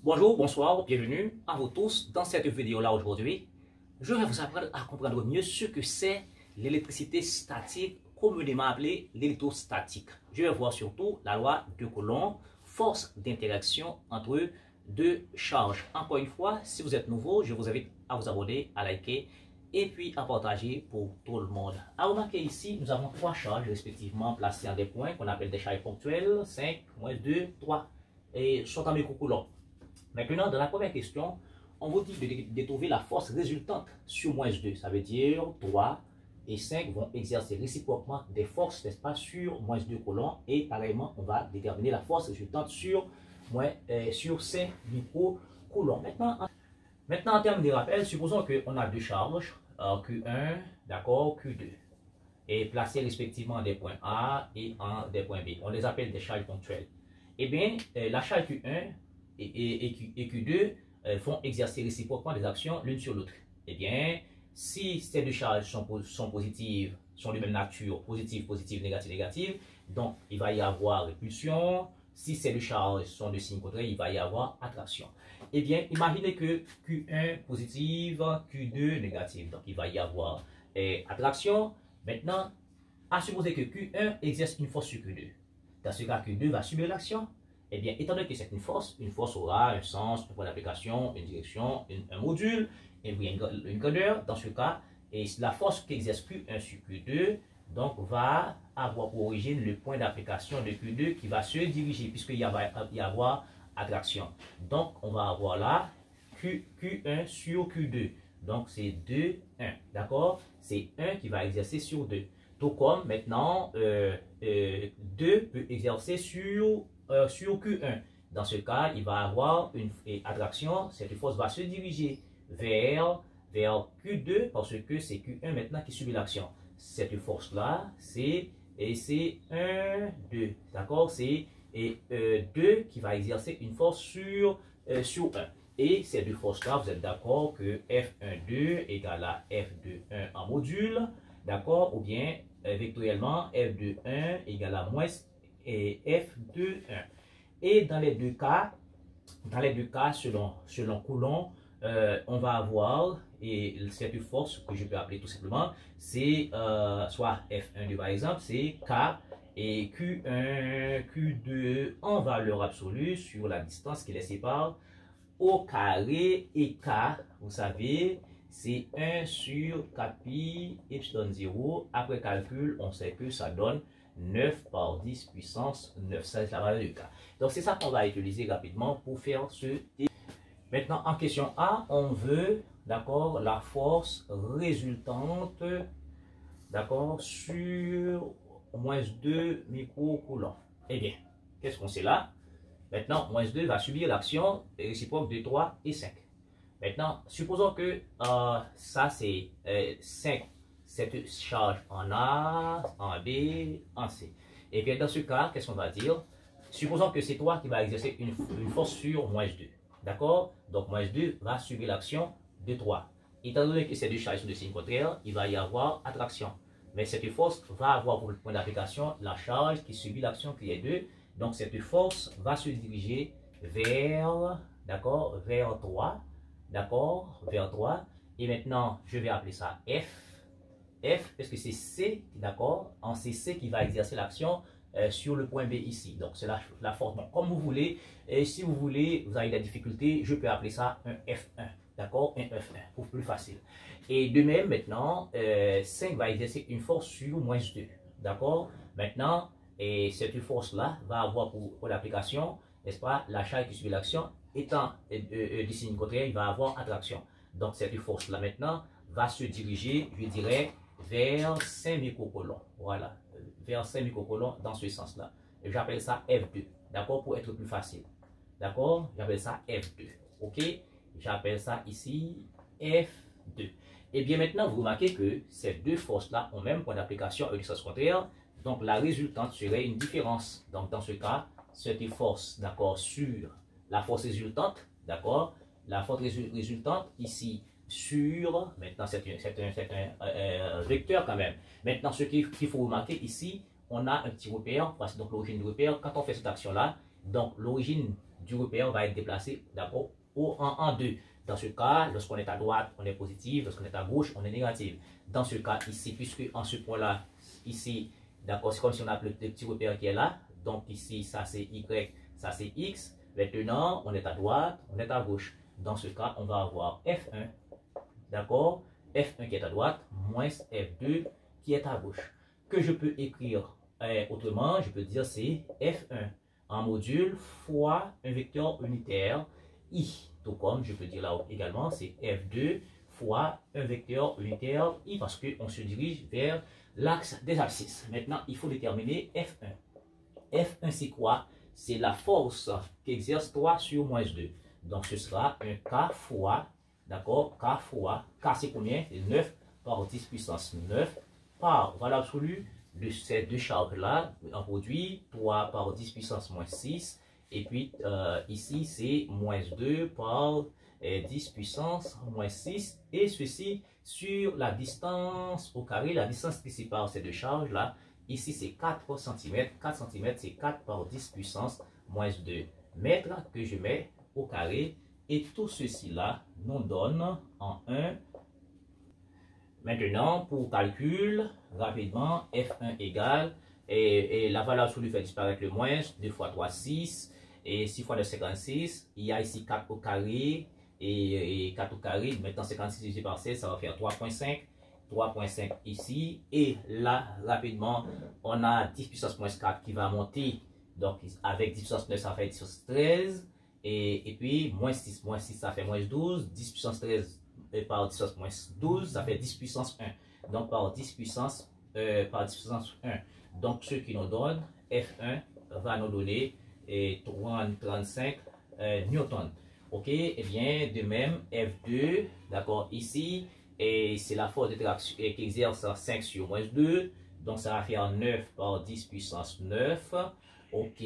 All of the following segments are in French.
Bonjour, bonsoir, bienvenue à vous tous dans cette vidéo-là aujourd'hui. Je vais vous apprendre à comprendre mieux ce que c'est l'électricité statique, communément appelée l'électrostatique. Je vais voir surtout la loi de Coulomb, force d'interaction entre deux charges. Encore une fois, si vous êtes nouveau, je vous invite à vous abonner, à liker et puis à partager pour tout le monde. À remarquer ici, nous avons trois charges respectivement placées en des points qu'on appelle des charges ponctuelles, 5, moins 2, 3 et sont en microcoulomb. Maintenant, dans la première question, on vous dit de trouver la force résultante sur moins 2. Ça veut dire 3 et 5 vont exercer réciproquement des forces, n'est-ce pas, sur moins 2 coulombs. Et pareillement, on va déterminer la force résultante sur 5 microcoulombs. Maintenant, en termes de rappel, supposons qu'on a deux charges, Q1, d'accord, Q2, et placées respectivement des points A et des points B. On les appelle des charges ponctuelles. Eh bien, la charge Q1 et Q2 vont exercer réciproquement des actions l'une sur l'autre. Eh bien, si ces deux charges sont positives, sont de même nature, positive, positive, négative, négative, donc il va y avoir répulsion. Si ces deux charges sont de signe contraire, il va y avoir attraction. Eh bien, imaginez que Q1 positive, Q2 négative, donc il va y avoir attraction. Maintenant, à supposer que Q1 exerce une force sur Q2. Dans ce cas, Q2 va subir l'action. Eh bien, étant donné que c'est une force aura un sens, un point d'application, une direction, un module, et une grandeur. Dans ce cas, et la force qu'exerce Q1 sur Q2 donc, va avoir pour origine le point d'application de Q2 qui va se diriger, puisqu'il va y avoir attraction. Donc, on va avoir là Q1 sur Q2. Donc, c'est 2, 1. D'accord? C'est 1 qui va exercer sur 2. Tout comme maintenant, 2 peut exercer sur Q1. Dans ce cas, il va avoir une attraction. Cette force va se diriger vers Q2 parce que c'est Q1 maintenant qui subit l'action. Cette force-là, c'est 1, 2. D'accord? C'est 2 qui va exercer une force sur 1. Et ces deux forces-là, vous êtes d'accord que F1,2 égale à F2,1 en module. D'accord? Ou bien, vectoriellement, F2,1 égale à moins F2,1. Et dans les deux cas, selon Coulomb, on va avoir cette force que je peux appeler tout simplement, c'est soit F1 par exemple, c'est K et Q1, Q2 en valeur absolue sur la distance qui les sépare au carré et K, vous savez, c'est 1 sur Kpi epsilon 0. Après calcul, on sait que ça donne 9 par 10 puissance 9. Ça, c'est la valeur de K. Donc, c'est ça qu'on va utiliser rapidement pour faire ce. Maintenant, en question A, on veut, d'accord, la force résultante, d'accord, sur moins 2 microcoulombs. Eh bien, qu'est-ce qu'on sait là? Maintenant, moins 2 va subir l'action réciproque de 3 et 5. Maintenant, supposons que ça c'est 5, cette charge en A, en B, en C. Et bien dans ce cas, qu'est-ce qu'on va dire? Supposons que c'est toi qui va exercer une force sur moins 2. D'accord? Donc moins 2 va subir l'action de 3. Étant donné que ces deux charges sont de signe contraire, il va y avoir attraction. Mais cette force va avoir pour point d'application la charge qui subit l'action qui est 2. Donc cette force va se diriger vers, d'accord, vers 3. D'accord, vers 3. Et maintenant, je vais appeler ça F. F, parce que c'est C, d'accord, en c'est C qui va exercer l'action sur le point B ici. Donc, c'est la force. Bon, comme vous voulez, et si vous voulez, vous avez des difficultés, je peux appeler ça un F1. D'accord, un F1, pour plus facile. Et de même, maintenant, 5 va exercer une force sur moins 2. D'accord, maintenant, et cette force-là va avoir pour l'application, n'est-ce pas, la charge qui suit l'action étant du signe contraire, il va avoir attraction. Donc, cette force-là, maintenant, va se diriger, je dirais, vers 5 microcoulombs. Voilà, vers 5 microcoulombs dans ce sens-là. J'appelle ça F2, d'accord, pour être plus facile. D'accord, j'appelle ça F2. OK, j'appelle ça ici F2. Et bien maintenant, vous remarquez que ces deux forces-là ont même point d'application et du sens contraire. Donc, la résultante serait une différence. Donc, dans ce cas, cette force, d'accord, sur la force résultante, d'accord, la force résultante ici sur, maintenant c'est un vecteur quand même. Maintenant, ce qu'il faut remarquer ici, on a un petit repère, voici donc l'origine du repère. Quand on fait cette action-là, donc l'origine du repère va être déplacé, d'accord, en 2. Dans ce cas, lorsqu'on est à droite, on est positif, lorsqu'on est à gauche, on est négatif. Dans ce cas ici, puisque en ce point-là, ici, d'accord, c'est comme si on a le petit repère qui est là. Donc ici, ça c'est Y, ça c'est X. Maintenant, on est à droite, on est à gauche. Dans ce cas, on va avoir F1, d'accord, F1 qui est à droite, moins F2 qui est à gauche. Que je peux écrire autrement, je peux dire c'est F1 en module fois un vecteur unitaire I. Tout comme je peux dire là également, c'est F2 fois un vecteur unitaire I parce qu'on se dirige vers l'axe des abscisses. Maintenant, il faut déterminer F1. F1, c'est quoi? C'est la force qu'exerce 3 sur moins 2. Donc, ce sera un K fois, d'accord, K fois, K c'est combien? C'est 9 par 10 puissance 9 par valeur absolue de ces deux charges-là, en produit 3 par 10 puissance moins 6. Et puis ici, c'est moins 2 par 10 puissance moins 6. Et ceci sur la distance au carré, la distance qui sépare ces deux charges-là. Ici, c'est 4 cm. 4 cm, c'est 4 par 10 puissance moins 2 mètres que je mets au carré. Et tout ceci-là nous donne en 1. Maintenant, pour calcul, rapidement, F1 égale, et la valeur absolue fait disparaître le moins, 2 fois 3, 6, et 6 fois 9, 56. Il y a ici 4 au carré, et 4 au carré. Maintenant, 56 divisé par 16, ça va faire 3,5. 3,5 ici. Et là, rapidement, on a 10 puissance moins 4 qui va monter. Donc, avec 10 puissance 9, ça fait 10 puissance 13. Et puis, moins 6, ça fait moins 12. 10 puissance 13 par 10 puissance moins 12, ça fait 10 puissance 1. Donc, par 10 puissance 1. Donc, ce qui nous donne, F1 va nous donner 35 newtons. Ok, et bien, de même, F2, d'accord, ici, et c'est la force de traction qui exerce 5 sur moins 2. Donc, ça va faire 9 par 10 puissance 9. Ok,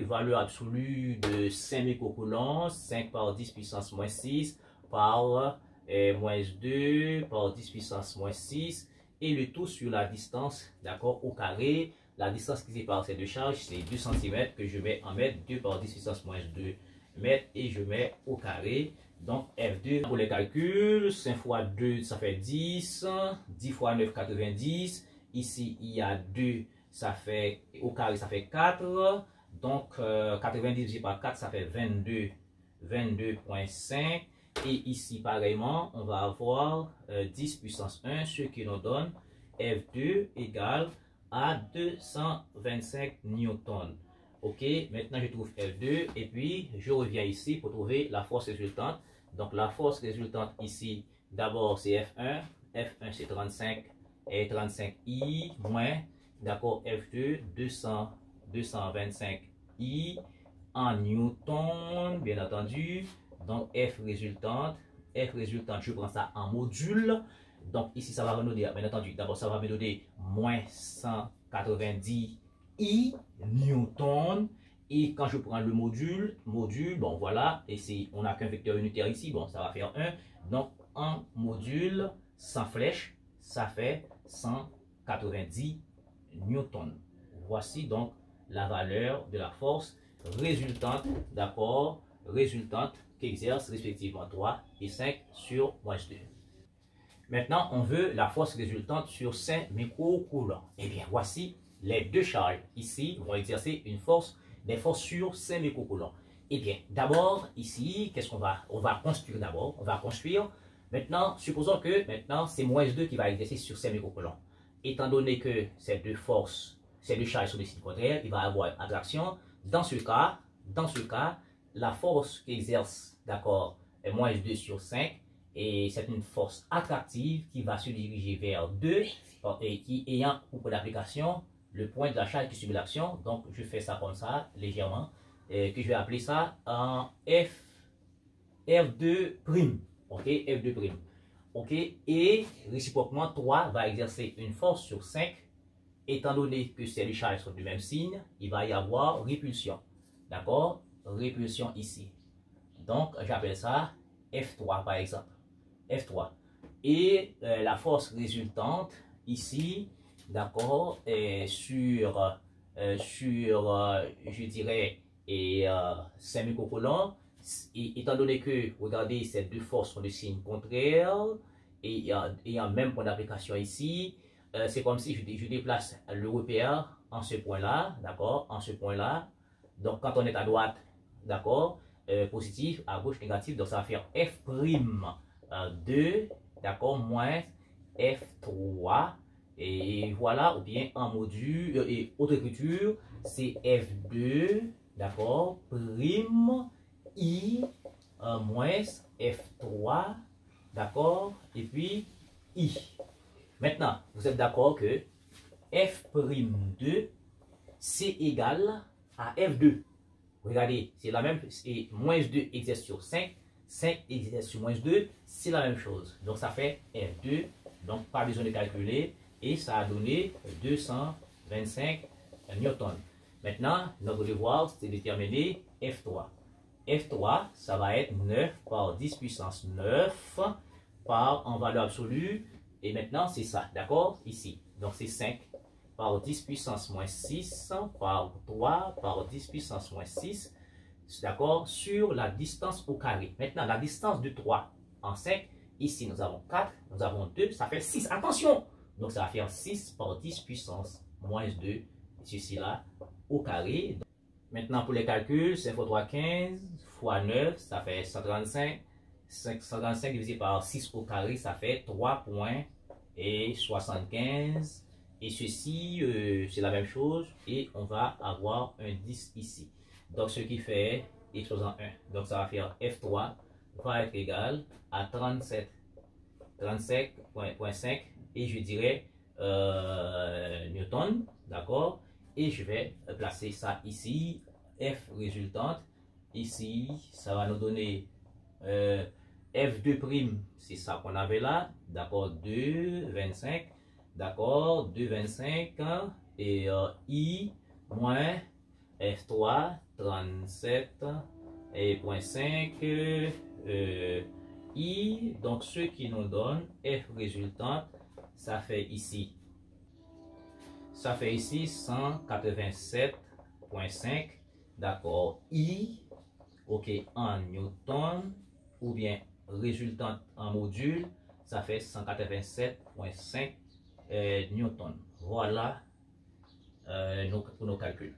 valeur absolue de 5 microcoulombs, 5 par 10 puissance moins 6 par moins 2 par 10 puissance moins 6. Et le tout sur la distance, d'accord, au carré. La distance qui sépare ces deux charges, c'est 2 cm que je mets en mètres, 2 par 10 puissance moins 2 mètres, et je mets au carré. Donc F2 pour les calculs, 5 fois 2 ça fait 10, 10 fois 9 90, ici il y a 2, ça fait au carré ça fait 4, donc 90 divisé par 4 ça fait 22,5, et ici pareillement on va avoir 10 puissance 1, ce qui nous donne F2 égale à 225 newtons. Ok, maintenant je trouve F2 et puis je reviens ici pour trouver la force résultante. Donc la force résultante ici, d'abord c'est F1. F1 c'est 35 et 35I moins, d'accord, F2 225I en newton, bien entendu. Donc F résultante, je prends ça en module. Donc ici ça va me donner, bien entendu, d'abord ça va me donner moins 190 I newton. Et quand je prends le module, bon voilà, et si on n'a qu'un vecteur unitaire ici, bon ça va faire 1. Donc en module sans flèche, ça fait 190 newtons. Voici donc la valeur de la force résultante, d'accord, résultante qu'exerce respectivement 3 et 5 sur moins 2. Maintenant, on veut la force résultante sur 5 microcoulombs. Eh bien, voici les deux charges ici vont exercer une force, des forces sur 5 microcoulombs. Eh bien, d'abord, ici, qu'est-ce qu'on va? On va construire d'abord. On va construire. Maintenant, supposons que maintenant, c'est moins 2 qui va exercer sur 5 microcoulombs. Étant donné que ces deux forces, ces deux charges sont des signes contraires, il va y avoir attraction. Dans ce cas, la force qui exerce, d'accord, est moins 2 sur 5. Et c'est une force attractive qui va se diriger vers 2 et qui ayant pour d'application le point de la charge qui subit l'action. Donc je fais ça comme ça, légèrement, et que je vais appeler ça en F2'. Ok, F2'. Ok, et réciproquement 3 va exercer une force sur 5. Étant donné que ces deux charges sont du même signe, il va y avoir répulsion. D'accord, répulsion ici. Donc j'appelle ça F3 par exemple. F3. Et la force résultante ici, d'accord, je dirais, et 5 microcoulombs. Étant donné que, regardez, ces deux forces sont de signes contraires, et il y a un même point d'application ici, c'est comme si je déplace le repère en ce point-là, d'accord, en ce point-là. Donc, quand on est à droite, d'accord, positif, à gauche, négatif, donc ça va faire F'2, d'accord, moins F3, et voilà, ou bien en module, et autre écriture, c'est F2, d'accord, prime, I, moins F3, d'accord, et puis I. Maintenant, vous êtes d'accord que F'2, c'est égal à F2. Regardez, c'est la même, et moins 2 exerce sur 5, 5 exerce sur moins 2, c'est la même chose. Donc ça fait F2, donc pas besoin de calculer, et ça a donné 225 newtons. Maintenant, notre devoir, c'est de déterminer F3. F3, ça va être 9 par 10 puissance 9 par en valeur absolue. Et maintenant, c'est ça, d'accord? Ici. Donc, c'est 5 par 10 puissance moins 6 par 3 par 10 puissance moins 6, d'accord? Sur la distance au carré. Maintenant, la distance de 3 en 5, ici, nous avons 4, nous avons 2, ça fait 6. Attention! Donc, ça va faire 6 par 10 puissance moins 2, ceci là, au carré. Maintenant, pour les calculs, 5 fois 3, 15, fois 9, ça fait 135. 135 divisé par 6 au carré, ça fait 3,75. Et ceci, c'est la même chose. Et on va avoir un 10 ici. Donc, ce qui fait exposant 1. Donc, ça va faire F3 va être égal à 37,5. Et je dirais Newton. D'accord? Et je vais placer ça ici. F résultante. Ici, ça va nous donner F2', c'est ça qu'on avait là. D'accord, 2,25. D'accord, 2,25. Et I moins F3, 37,5. I, donc ce qui nous donne F résultante, ça fait ici. Ça fait ici 187,5. D'accord, I, ok, en newton, ou bien résultante en module, ça fait 187,5 newton. Voilà pour nos calculs.